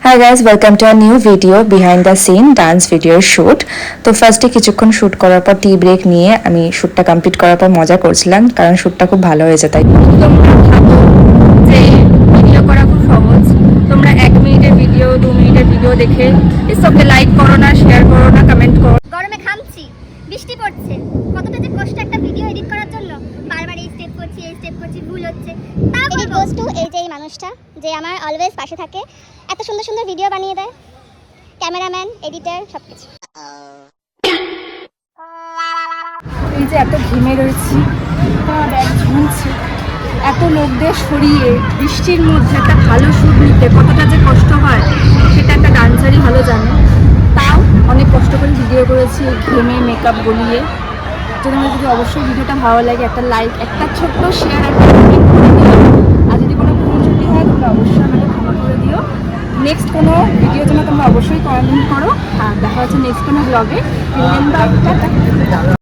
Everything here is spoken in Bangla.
High guys, welcome to a new video behind the scene dance ভিডিওর শ্যুট। তো ফার্স্টে কিছুক্ষণ শ্যুট করার পর টি ব্রেক নিয়ে আমি শ্যুটটা কমপ্লিট করার পর মজা করছিলাম, কারণ শ্যুটটা খুব ভালো হয়েছে। তাই তোমরা ভাবো যে ভিডিও করা খুব সহজ, তোমরা 1 মিনিটের ভিডিও 2 মিনিটের ভিডিও দেখে ওকে লাইক করো না, শেয়ার করো না, কমেন্ট করো। গরমে ঘামছি, বৃষ্টি পড়ছে, কতটা যে কষ্ট একটা ভিডিও এডিট করার জন্য। বারবার এই স্টেপ করছি, ভুল হচ্ছে। এডিট গোজ টু এই মানুষটা যে আমার অলওয়েজ পাশে থাকে, এত সুন্দর সুন্দর ভিডিও বানিয়ে দেয়, ক্যামেরাম্যান, এডিটর, সবকিছু। এই যে এত ঘেমে রয়েছি, তোমার ব্যাগ ঝুলছে, এত লোকদের সরিয়ে বৃষ্টির মধ্যে একটা ভালো শ্যুট নিতে কতটা যে কষ্ট হয় সেটা একটা ডান্সারই ভালো জানে। তাও অনেক কষ্ট করে ভিডিও করেছি, ঘেমে মেকআপ গলিয়ে। তোমাদের যদি অবশ্যই ভিডিওটা ভালো লাগে, একটা লাইক, একটা ছোট্ট শেয়ার, একটা কমেন্ট করে দিও। আর যদি কোনো ভুল ত্রুটি হয় তোমরা অবশ্যই আমাকে ক্ষমা করে দিও। নেক্সট কোনো ভিডিওর জন্য তোমরা অবশ্যই কমেন্ট করো। আর দেখা হচ্ছে নেক্সট কোনো ব্লগে।